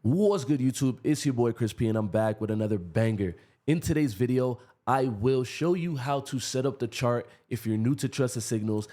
What's good, YouTube? It's your boy Chris P, and I'm back with another banger. In today's video, I will show you how to set up the chart if you're new to Trusted Signals,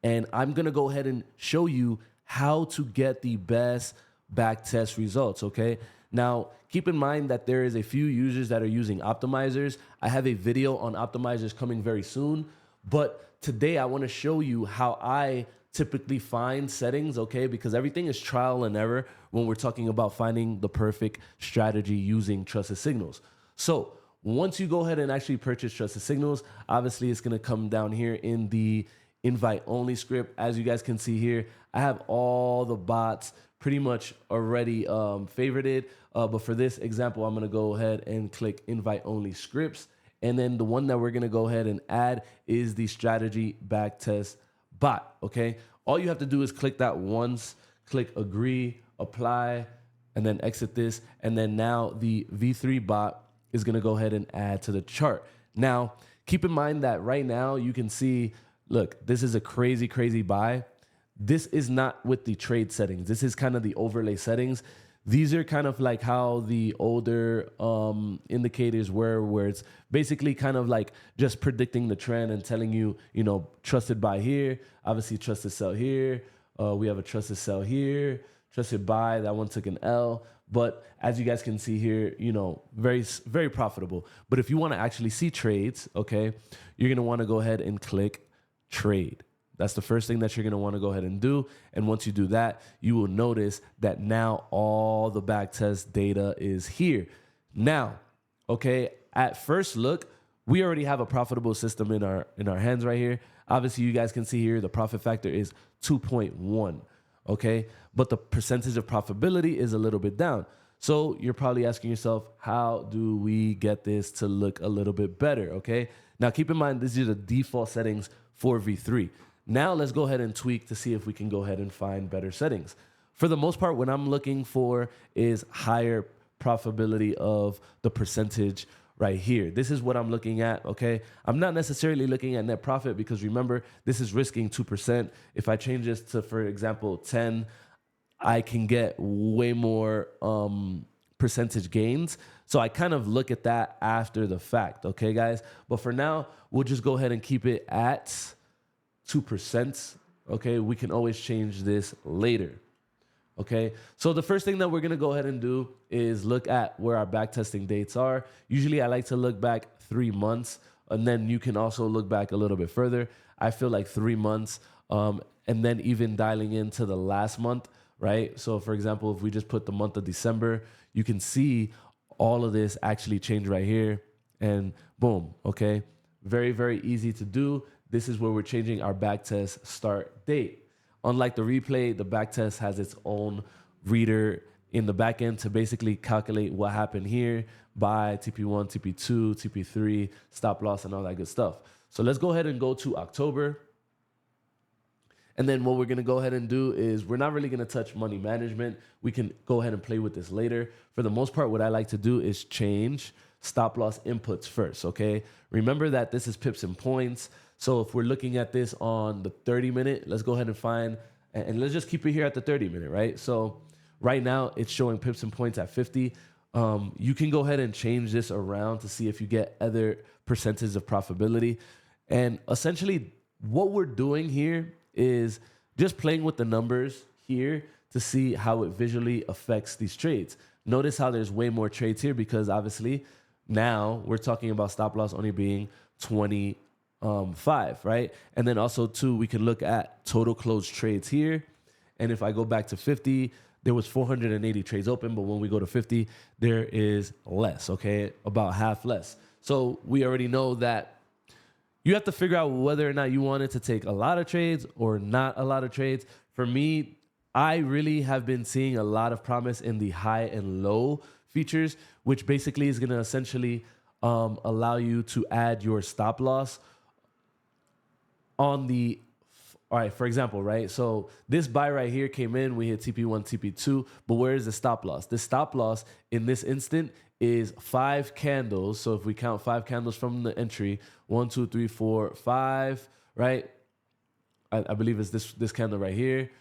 and I'm gonna go ahead and show you how to get the best backtest results, okay? Now, keep in mind that there is a few users that are using optimizers. I have a video on optimizers coming very soon, but today I wanna show you how I typically find settings, okay? Because everything is trial and error when we're talking about finding the perfect strategy using Trusted Signals. So once you go ahead and actually purchase Trusted Signals, obviously it's gonna come down here in the invite only script. As you guys can see here, I have all the bots pretty much already favorited. But for this example, I'm gonna go ahead and click invite only scripts. And then the one that we're gonna go ahead and add is the strategy backtest bot, okay? All you have to do is click that once, click agree, apply, and then exit this. And then now the V3 bot is gonna go ahead and add to the chart. Now, keep in mind that right now you can see, look, this is a crazy, crazy buy. This is not with the trade settings. This is kind of the overlay settings. These are kind of like how the older indicators were, where it's basically kind of like just predicting the trend and telling you, you know, trusted buy here, obviously trusted sell here. We have a trusted sell here, trusted buy, that one took an L. But as you guys can see here, you know, very, very profitable. But if you want to actually see trades, okay, you're going to want to go ahead and click trade. That's the first thing that you're going to want to go ahead and do. And once you do that, you will notice that now all the backtest data is here. Now, okay, at first look, we already have a profitable system in our hands right here. Obviously, you guys can see here the profit factor is 2.1, okay? But the percentage of profitability is a little bit down. So you're probably asking yourself, how do we get this to look a little bit better, okay? Now, keep in mind, these are the default settings for V3. Now let's go ahead and tweak to see if we can go ahead and find better settings. For the most part, what I'm looking for is higher profitability of the percentage right here. This is what I'm looking at, okay? I'm not necessarily looking at net profit because remember, this is risking 2%. If I change this to, for example, 10, I can get way more percentage gains. So I kind of look at that after the fact, okay, guys? But for now, we'll just go ahead and keep it at 2%, okay? We can always change this later, okay? So the first thing that we're gonna go ahead and do is look at where our backtesting dates are. Usually I like to look back 3 months, and then you can also look back a little bit further. I feel like 3 months, and then even dialing into the last month, right? So for example, if we just put the month of December, you can see all of this actually change right here, and boom, okay? Very, very easy to do. This is where we're changing our backtest start date. Unlike the replay, the backtest has its own reader in the back end to basically calculate what happened here by TP1, TP2, TP3, stop loss, and all that good stuff. So let's go ahead and go to October. And then what we're gonna go ahead and do is we're not really gonna touch money management. We can go ahead and play with this later. For the most part, what I like to do is change stop loss inputs first, okay? Remember that this is pips and points. So if we're looking at this on the 30-minute, let's go ahead and find, and let's just keep it here at the 30-minute, right? So right now it's showing pips and points at 50. You can go ahead and change this around to see if you get other percentages of profitability. And essentially what we're doing here is just playing with the numbers here to see how it visually affects these trades. Notice how there's way more trades here because obviously now we're talking about stop loss only being 25, right? And then also too, we can look at total closed trades here. And if I go back to 50, there was 480 trades open, but when we go to 50, there is less, okay? About half less. So we already know that you have to figure out whether or not you wanted to take a lot of trades or not a lot of trades. For me, I really have been seeing a lot of promise in the high and low features, which basically is gonna essentially allow you to add your stop loss on the, all right, for example, right? So this buy right here came in, we hit TP1, TP2, but where is the stop loss? The stop loss in this instant is 5 candles. So if we count 5 candles from the entry, 1, 2, 3, 4, 5, right? I believe it's this candle right here.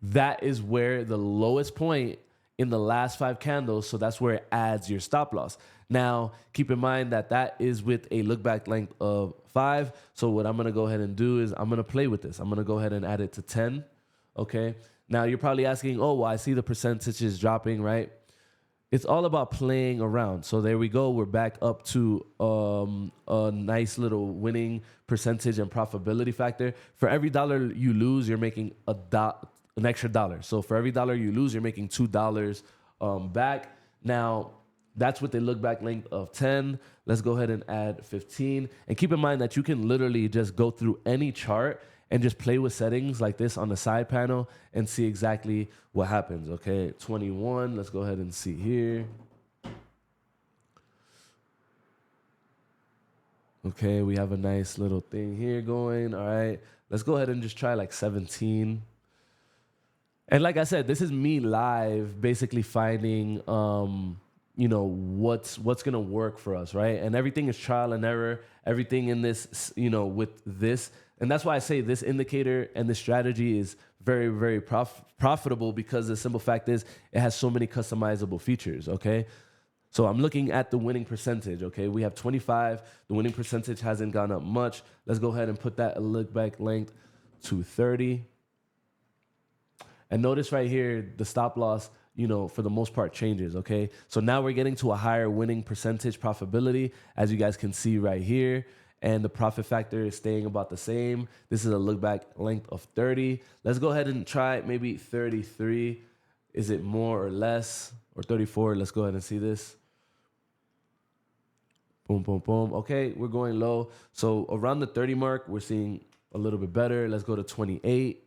that is where the lowest point in the last 5 candles. So that's where it adds your stop loss. Now, keep in mind that that is with a look back length of 5. So what I'm going to go ahead and do is I'm going to play with this. I'm going to go ahead and add it to 10. Okay. Now you're probably asking, oh, well, I see the percentages dropping, right? It's all about playing around. So there we go. We're back up to a nice little winning percentage and profitability factor. For every dollar you lose, you're making an extra dollar. So for every dollar you lose, you're making $2 back. Now, that's with a look back length of 10. Let's go ahead and add 15. And keep in mind that you can literally just go through any chart and just play with settings like this on the side panel and see exactly what happens. Okay, 21. Let's go ahead and see here. Okay, we have a nice little thing here going. All right, let's go ahead and just try like 17. And like I said, this is me live basically finding what's gonna work for us, right? And everything is trial and error. Everything in this, with this, and that's why I say this indicator and this strategy is very, very profitable, because the simple fact is it has so many customizable features. Okay, so I'm looking at the winning percentage. Okay, we have 25. The winning percentage hasn't gone up much. Let's go ahead and put that look back length to 30. And notice right here, the stop loss, for the most part changes, okay? So now we're getting to a higher winning percentage profitability, as you guys can see right here. And the profit factor is staying about the same. This is a look back length of 30. Let's go ahead and try maybe 33. Is it more or less? Or 34? Let's go ahead and see this. Boom, boom, boom. Okay, we're going low. So around the 30 mark, we're seeing a little bit better. Let's go to 28.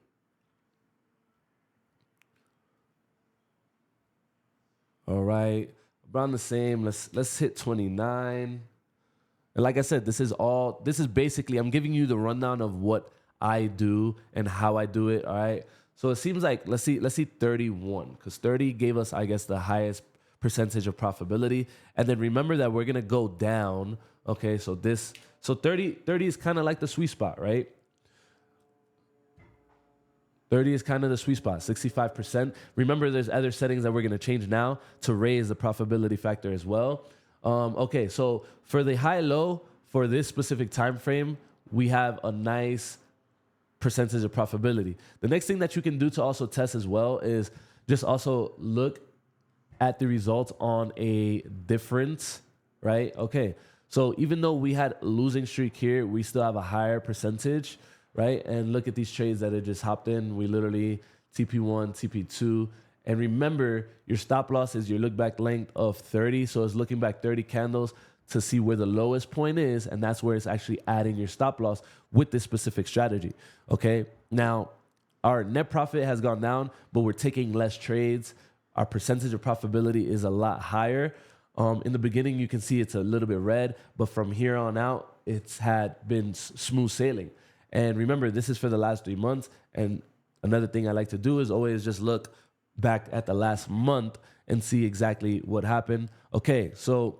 All right, around the same. Let's hit 29. And like I said, this is basically, I'm giving you the rundown of what I do and how I do it. All right. So it seems like, let's see 31, because 30 gave us, I guess, the highest percentage of profitability. And then remember that we're gonna go down. Okay, so 30 is kind of like the sweet spot, right? 30 is kind of the sweet spot, 65%. Remember, there's other settings that we're going to change now to raise the profitability factor as well. Okay, so for the high-low, for this specific time frame, we have a nice percentage of profitability. The next thing that you can do to also test as well is just also look at the results on a difference, right? Okay, so even though we had a losing streak here, we still have a higher percentage, right? And look at these trades that it just hopped in. We literally TP1, TP2. And remember, your stop loss is your look back length of 30. So it's looking back 30 candles to see where the lowest point is. And that's where it's actually adding your stop loss with this specific strategy. Okay. Now, our net profit has gone down, but we're taking less trades. Our percentage of profitability is a lot higher. In the beginning, you can see it's a little bit red, but from here on out, it's had been smooth sailing. And remember, this is for the last 3 months. And another thing I like to do is always just look back at the last month and see exactly what happened. Okay, so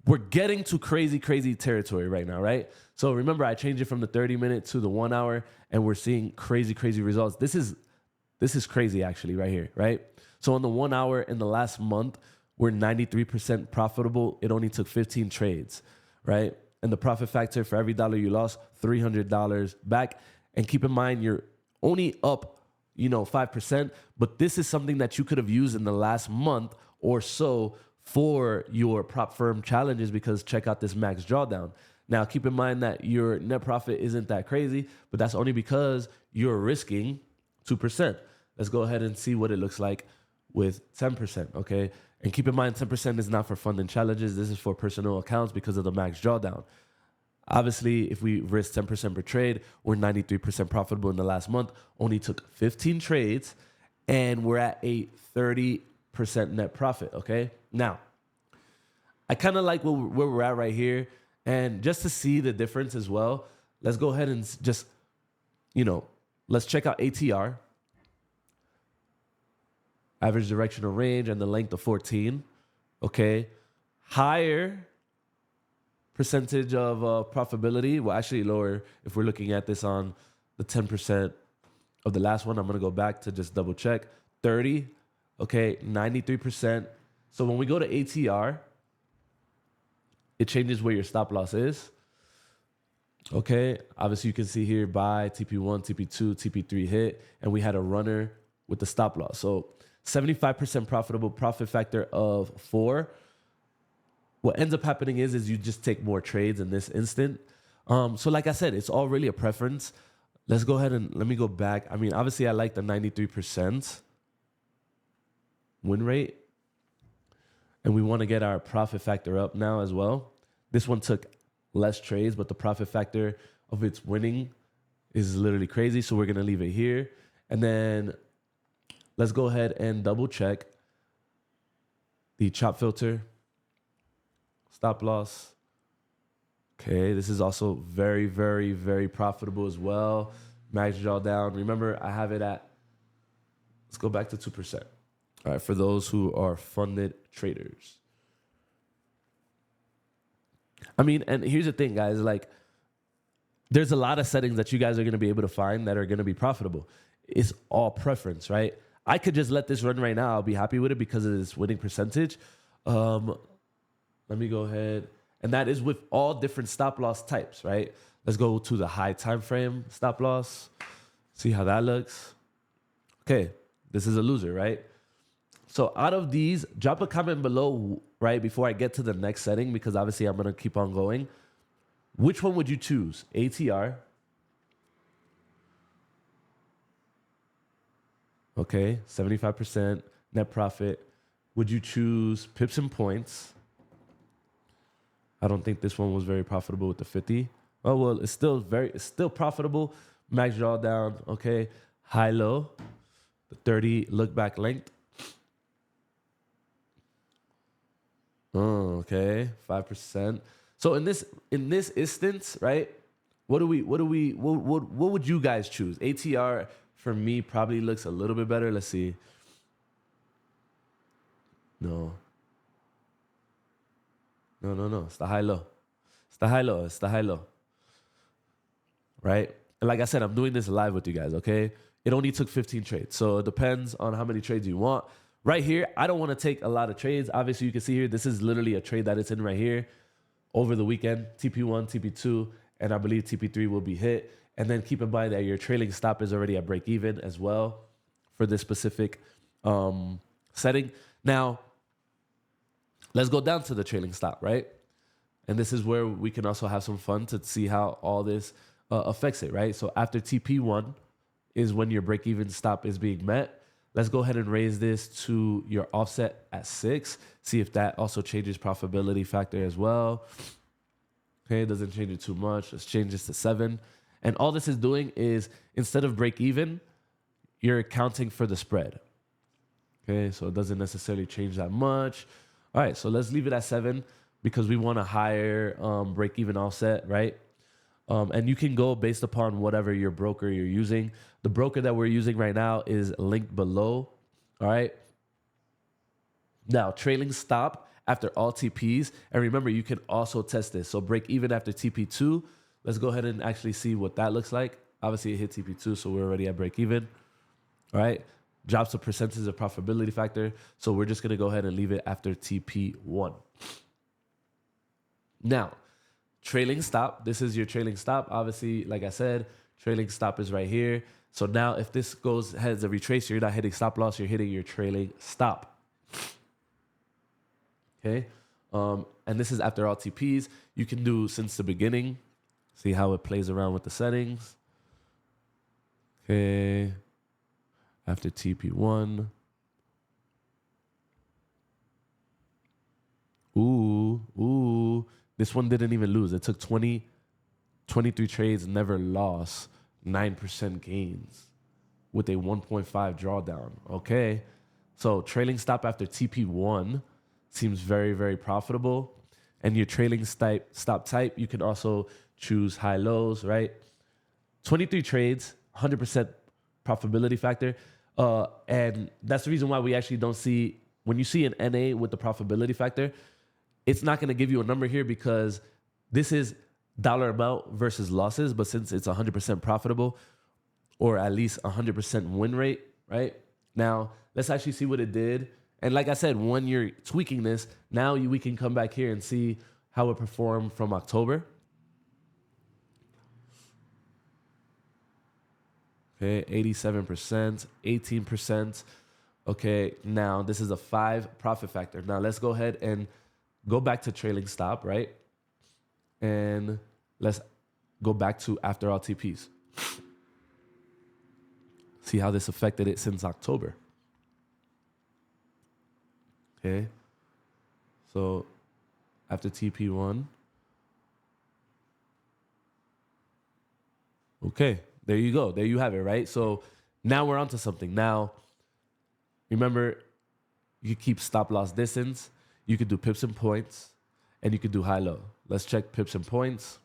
we're getting to crazy, crazy territory right now, right? So remember, I changed it from the 30-minute to the 1 hour, and we're seeing crazy, crazy results. This is crazy, actually, right here, right? So on the 1 hour in the last month, we're 93% profitable. It only took 15 trades, right? And the profit factor for every dollar you lost, $300 back. And keep in mind, you're only up, 5%. But this is something that you could have used in the last month or so for your prop firm challenges, because check out this max drawdown. Now, keep in mind that your net profit isn't that crazy, but that's only because you're risking 2%. Let's go ahead and see what it looks like with 10%, okay? And keep in mind, 10% is not for funding challenges. This is for personal accounts because of the max drawdown. Obviously, if we risk 10% per trade, we're 93% profitable in the last month. Only took 15 trades, and we're at a 30% net profit, okay? Now, I kind of like where we're at right here. And just to see the difference as well, let's go ahead and just, let's check out ATR. Average directional range and the length of 14. Okay. Higher percentage of profitability. Well, actually lower if we're looking at this on the 10%. of the last one. I'm going to go back to just double check. 30, okay, 93%. So when we go to ATR, it changes where your stop loss is. Okay, obviously you can see here buy, TP1, TP2, TP3 hit, and we had a runner with the stop loss. So 75% profitable, profit factor of 4. What ends up happening is you just take more trades in this instant. So like I said, it's all really a preference. Let's go ahead and let me go back. I mean, obviously I like the 93% win rate. And we want to get our profit factor up now as well. This one took less trades, but the profit factor of its winning is literally crazy. So we're going to leave it here. And then let's go ahead and double check the chop filter, stop loss. Okay, this is also very, very, very profitable as well. Max drawdown. Remember, I have it at, let's go back to 2%. All right, for those who are funded traders. I mean, and here's the thing, guys, like there's a lot of settings that you guys are going to be able to find that are going to be profitable. It's all preference, right? I could just let this run right now. I'll be happy with it because of this winning percentage. Let me go ahead. And that is with all different stop loss types, right? Let's go to the high time frame stop loss. See how that looks. Okay, this is a loser, right? So out of these, drop a comment below, right, before I get to the next setting, because obviously I'm going to keep on going. Which one would you choose? ATR. Okay, 75% net profit. Would you choose pips and points? I don't think this one was very profitable with the 50. Oh, well, it's still profitable. Max drawdown, okay. High-low, the 30 look-back length. Oh, okay, 5%. So in this instance, right? What would you guys choose? ATR for me probably looks a little bit better. Let's see. No. It's the high-low. It's the high-low. Right? And like I said, I'm doing this live with you guys, okay? It only took 15 trades. So it depends on how many trades you want. Right here, I don't want to take a lot of trades. Obviously, you can see here, this is literally a trade that it's in right here. Over the weekend, TP1, TP2, and I believe TP3 will be hit. And then keep in mind that your trailing stop is already at break even as well for this specific setting. Now, let's go down to the trailing stop, right? And this is where we can also have some fun to see how all this affects it, right? So after TP1 is when your break even stop is being met. Let's go ahead and raise this to your offset at 6. See if that also changes profitability factor as well. Okay, it doesn't change it too much. Let's change this to 7. And all this is doing is instead of break even, you're accounting for the spread. Okay, so it doesn't necessarily change that much. All right, so let's leave it at 7 because we want a higher break even offset, right? And you can go based upon whatever your broker you're using. The broker that we're using right now is linked below. All right. Now, trailing stop after all TPs. And remember, you can also test this. So break even after TP2. Let's go ahead and actually see what that looks like. Obviously, it hit TP2, so we're already at break even. All right. Drops a percentage of profitability factor. So we're just going to go ahead and leave it after TP1. Now, trailing stop. This is your trailing stop. Obviously, like I said, trailing stop is right here. So now if this has a retrace, you're not hitting stop loss, you're hitting your trailing stop. Okay. And this is after all TPs. You can do since the beginning. See how it plays around with the settings. Okay. After TP1. Ooh. This one didn't even lose. It took 23 trades, never lost, 9% gains with a 1.5 drawdown. Okay. So trailing stop after TP1 seems very, very profitable. And your trailing stop type, you can also choose high lows, right? 23 trades, 100% profitability factor. And that's the reason why we actually don't see, when you see an NA with the profitability factor, it's not going to give you a number here because this is dollar amount versus losses. But since it's 100% profitable, or at least 100% win rate, right? Now, let's actually see what it did. And like I said, when you're tweaking this, now we can come back here and see how it performed from October. Okay, 87%, 18%. Okay, now this is a 5 profit factor. Now let's go ahead and go back to trailing stop, right? And let's go back to after all TPs. See how this affected it since October. Okay, so after TP1. Okay, there you go. There you have it, right? So now we're onto something. Now, remember, you keep stop loss distance. You could do pips and points, and you could do high-low. Let's check pips and points.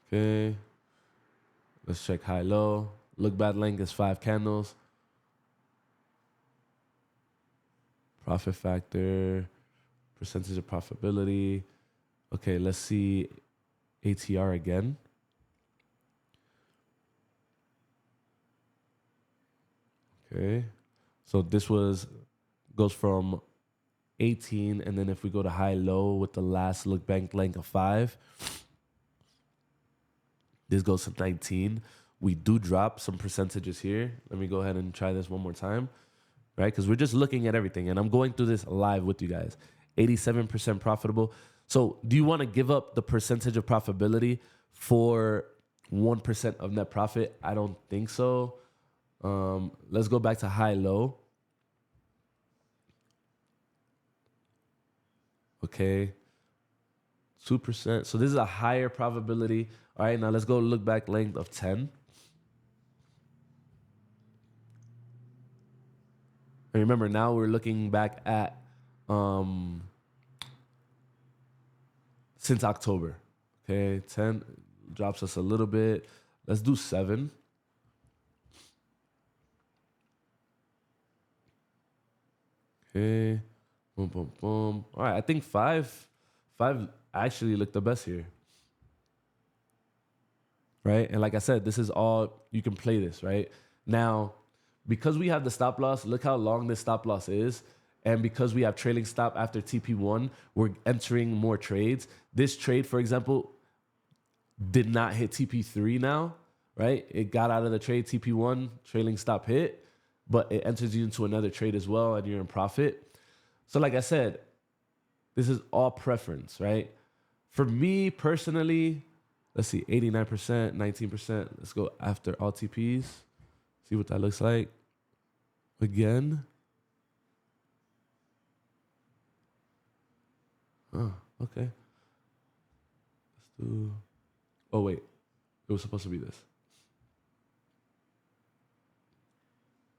Okay. Let's check high-low. Look back length is 5 candles. Profit factor, percentage of profitability. Okay, let's see ATR again. Okay, so this goes from 18, and then if we go to high-low with the last look back length of 5, this goes to 19. We do drop some percentages here. Let me go ahead and try this one more time, right? Because we're just looking at everything, and I'm going through this live with you guys. 87% profitable. So do you want to give up the percentage of profitability for 1% of net profit? I don't think so. Let's go back to high-low. Okay. 2%. So this is a higher probability. All right, now let's go look back length of 10. And remember, now we're looking back at since October. Okay, 10 drops us a little bit. Let's do 7. Okay, boom, boom, boom. All right, I think 5 actually looked the best here. Right, and like I said, this is all, you can play this, right? Now, because we have the stop loss, look how long this stop loss is. And because we have trailing stop after TP1, we're entering more trades. This trade, for example, did not hit TP3 now, right? It got out of the trade TP1, trailing stop hit, but it enters you into another trade as well, and you're in profit. So like I said, this is all preference, right? For me personally, let's see, 89%, 19%. Let's go after all TPs. See what that looks like. Again. Oh, okay. Let's do. Oh, wait. It was supposed to be this.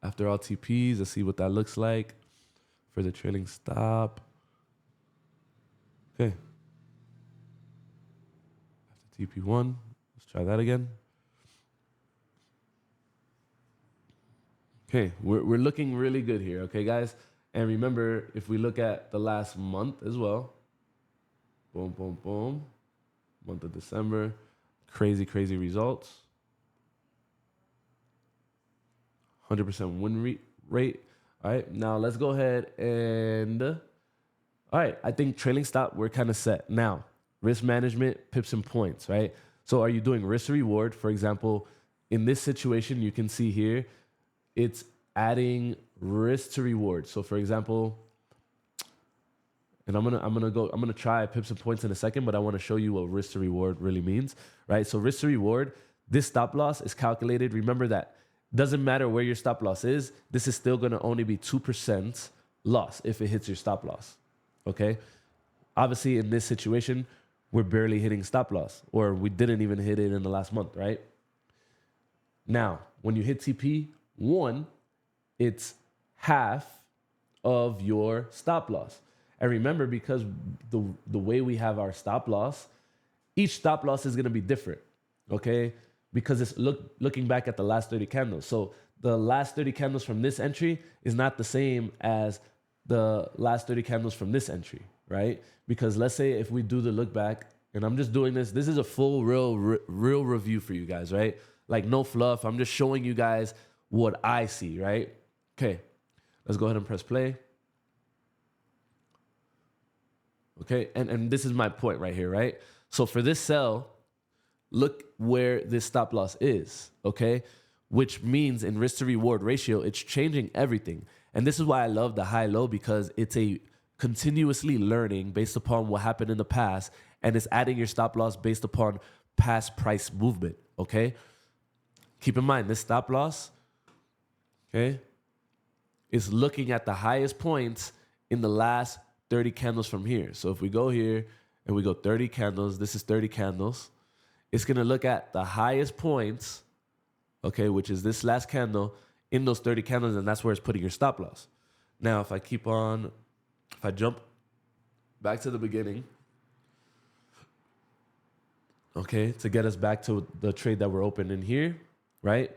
After all TPs, let's see what that looks like for the trailing stop. Okay. After TP1, let's try that again. Okay, we're looking really good here, okay, guys? And remember, if we look at the last month as well, boom, boom, boom, month of December, crazy, crazy results. 100% win rate. All right, now let's go ahead and, all right, I think trailing stop, we're kind of set. Now, risk management, pips and points, right? So are you doing risk to reward? For example, in this situation, you can see here, it's adding risk to reward. So for example, and I'm gonna try pips and points in a second, but I want to show you what risk to reward really means, right? So risk to reward, this stop loss is calculated. Remember that doesn't matter where your stop loss is. This is still gonna only be 2% loss if it hits your stop loss. Okay. Obviously, in this situation, we're barely hitting stop loss, or we didn't even hit it in the last month, right? Now, when you hit TP1, it's half of your stop loss. And remember, because the way we have our stop loss, each stop loss is going to be different, okay? Because it's looking back at the last 30 candles. So the last 30 candles from this entry is not the same as the last 30 candles from this entry, right? Because let's say if we do the look back And I'm just doing this. This is a full, real review for you guys, right? Like no fluff. I'm just showing you guys what I see, right? Okay, let's go ahead and press play. Okay, and this is my point right here, right? So for this sell, look where this stop loss is, okay? Which means in risk to reward ratio, it's changing everything. And this is why I love the high-low, because it's a continuously learning based upon what happened in the past, and it's adding your stop loss based upon past price movement, okay? Keep in mind, this stop loss, okay, is looking at the highest points in the last 30 candles from here. So if we go here and we go 30 candles, this is 30 candles. It's going to look at the highest points, okay, which is this last candle in those 30 candles, and that's where it's putting your stop loss. Now, if I jump back to the beginning, okay, to get us back to the trade that we're opening here, right?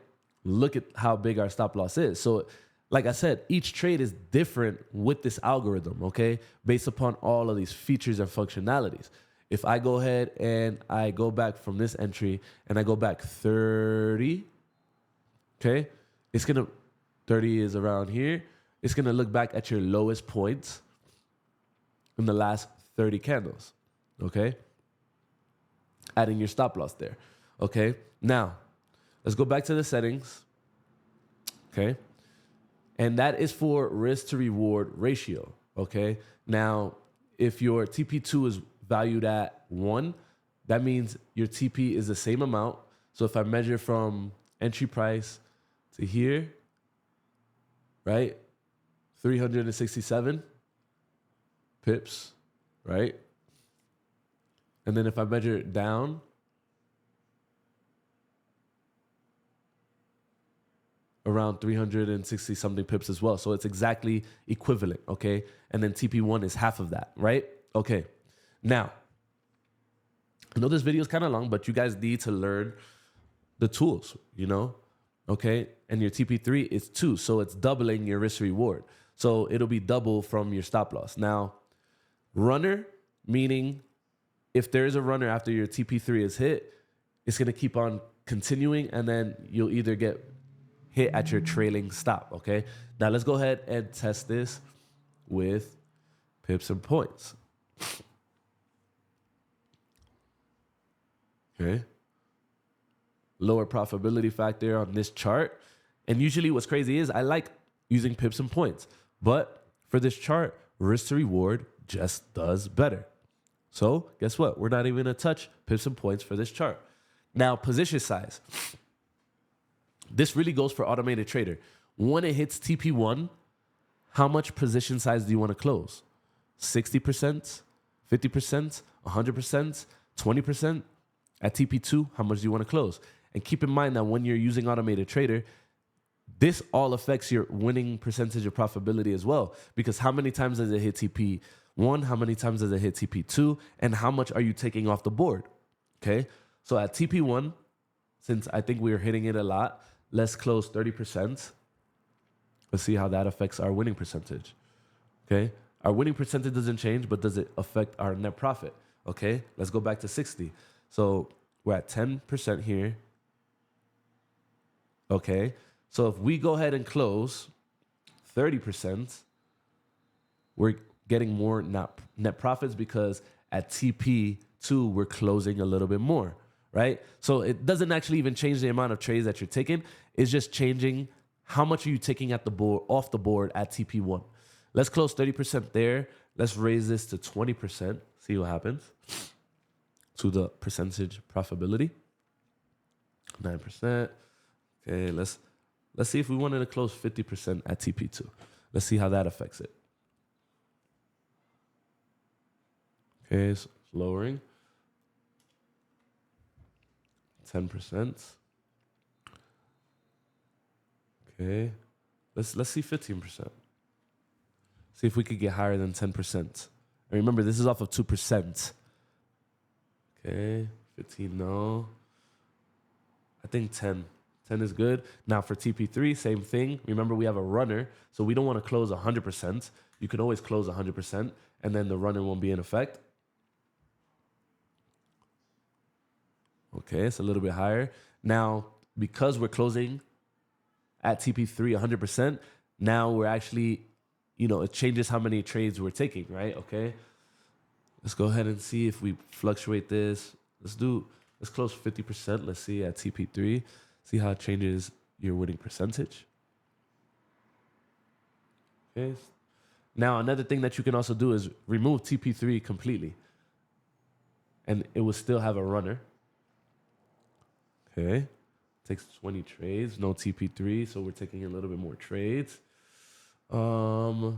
Look at how big our stop loss is. So, like I said, each trade is different with this algorithm, okay, based upon all of these features and functionalities. If I go ahead and I go back from this entry and I go back 30, okay, 30 is around here. It's going to look back at your lowest points in the last 30 candles, okay? Adding your stop loss there, okay? Now, let's go back to the settings, okay? And that is for risk to reward ratio, okay? Now, if your TP2 is valued at 1, that means your TP is the same amount. So if I measure from entry price to here, right? 367 pips, right? And then if I measure it down, around 360 something pips as well. So it's exactly equivalent, okay? And then TP1 is half of that, right? Okay. Now, I know this video is kind of long, but you guys need to learn the tools, you know? Okay? And your TP3 is 2, so it's doubling your risk reward. So it'll be double from your stop loss. Now, runner, meaning if there is a runner after your TP3 is hit, it's going to keep on continuing, and then you'll either get hit at your trailing stop, okay? Now let's go ahead and test this with pips and points. Okay. Lower profitability factor on this chart. And usually what's crazy is I like using pips and points, but for this chart, risk to reward just does better. So guess what? We're not even gonna touch pips and points for this chart. Now, position size. This really goes for automated trader. When it hits TP1, how much position size do you want to close? 60%, 50%, 100%, 20%? At TP2, how much do you want to close? And keep in mind that when you're using automated trader, this all affects your winning percentage of profitability as well. Because how many times does it hit TP1? How many times does it hit TP2? And how much are you taking off the board? Okay, so at TP1, since I think we are hitting it a lot, let's close 30%. Let's see how that affects our winning percentage. Okay, our winning percentage doesn't change, but does it affect our net profit? Okay, let's go back to 60. So we're at 10% here. Okay, so if we go ahead and close 30%, we're getting more net profits because at TP2, we're closing a little bit more, right? So it doesn't actually even change the amount of trades that you're taking. It's just changing how much are you taking at the board, off the board at TP1. Let's close 30% there. Let's raise this to 20%. See what happens to the percentage profitability. 9%. Okay, let's see if we wanted to close 50% at TP2. Let's see how that affects it. Okay, so it's lowering. 10%. Okay, let's see 15%. See if we could get higher than 10%. And remember, this is off of 2%. Okay, 15, no. I think 10. 10 is good. Now for TP3, same thing. Remember, we have a runner, so we don't want to close 100%. You can always close 100%, and then the runner won't be in effect. Okay, it's a little bit higher. Now, because we're closing at TP3 100%, now we're actually, it changes how many trades we're taking, right? Okay. Let's go ahead and see if we fluctuate this. Let's close 50%. Let's see at TP3. See how it changes your winning percentage. Okay. Now, another thing that you can also do is remove TP3 completely. And it will still have a runner. Okay. Takes 20 trades, no TP3, so we're taking a little bit more trades. And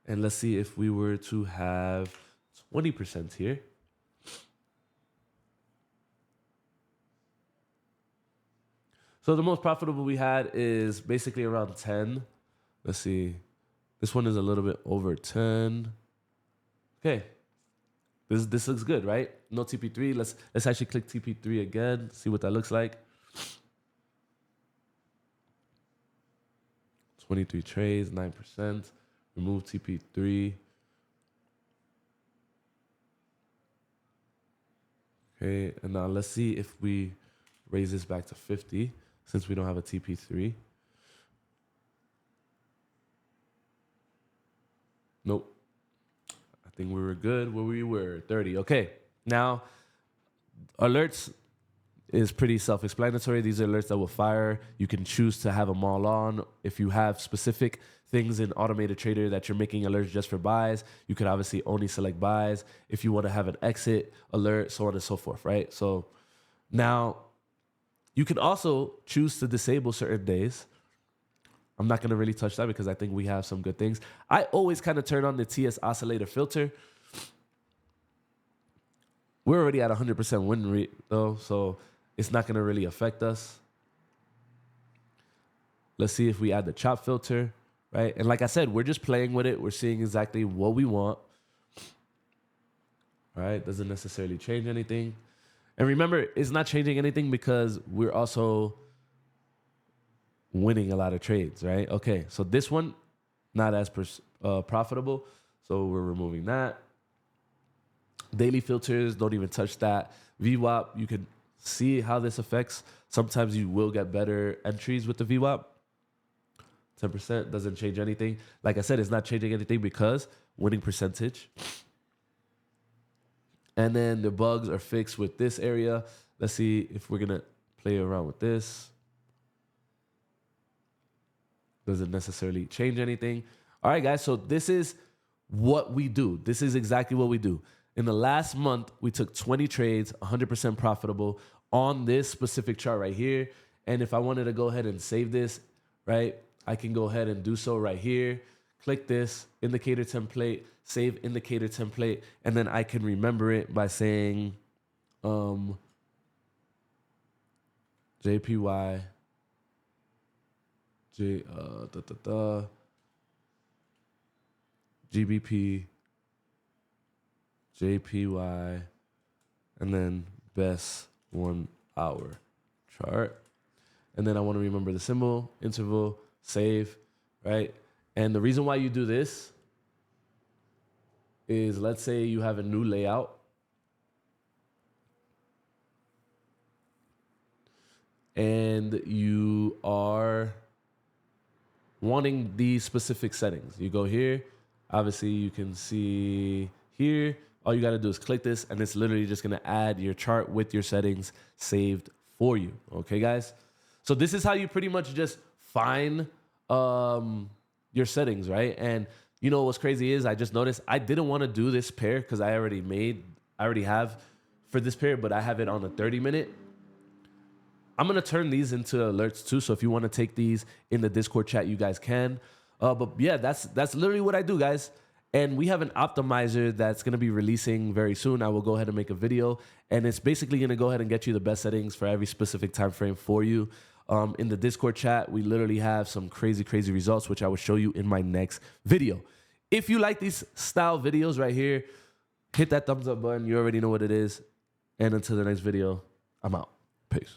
let's see if we were to have 20% here. So the most profitable we had is basically around 10. Let's see. This one is a little bit over 10. Okay. This looks good, right? No TP3. Let's actually click TP3 again, see what that looks like. 23 trades, 9%. Remove TP3. Okay, and now let's see if we raise this back to 50 since we don't have a TP3. Nope. I think we were good where we were, 30. Okay, now alerts is pretty self-explanatory. These are alerts that will fire. You can choose to have them all on. If you have specific things in Automated Trader that you're making alerts just for buys, you could obviously only select buys. If you want to have an exit alert, so on and so forth, right? So now you can also choose to disable certain days. I'm not going to really touch that because I think we have some good things. I always kind of turn on the TS oscillator filter. We're already at 100% win rate though, so it's not going to really affect us. Let's see if we add the chop filter, right? And like I said, we're just playing with it. We're seeing exactly what we want, right? Doesn't necessarily change anything. And remember, it's not changing anything because we're also winning a lot of trades, right? Okay, so this one, not as profitable, so we're removing that. Daily filters, don't even touch that. VWAP, you can see how this affects. Sometimes you will get better entries with the VWAP. 10% doesn't change anything. Like I said, it's not changing anything because winning percentage. And then the bugs are fixed with this area. Let's see if we're going to play around with this. Doesn't necessarily change anything. All right, guys, so this is what we do. This is exactly what we do. In the last month, we took 20 trades, 100% profitable on this specific chart right here. And if I wanted to go ahead and save this, right, I can go ahead and do so right here. Click this indicator template, save indicator template, and then I can remember it by saying JPY, GBP, JPY, and then best 1 hour chart. And then I want to remember the symbol, interval, save, right? And the reason why you do this is, let's say you have a new layout. And you are wanting these specific settings. You go here. Obviously, you can see here. All you got to do is click this, and it's literally just going to add your chart with your settings saved for you. Okay, guys? So this is how you pretty much just find your settings, right? And you know what's crazy is I just noticed I didn't want to do this pair because I already have for this pair, but I have it on a 30-minute. I'm going to turn these into alerts too. So if you want to take these in the Discord chat, you guys can. But yeah, that's literally what I do, guys. And we have an optimizer that's going to be releasing very soon. I will go ahead and make a video. And it's basically going to go ahead and get you the best settings for every specific time frame for you. In the Discord chat, we literally have some crazy, crazy results, which I will show you in my next video. If you like these style videos right here, hit that thumbs up button. You already know what it is. And until the next video, I'm out. Peace.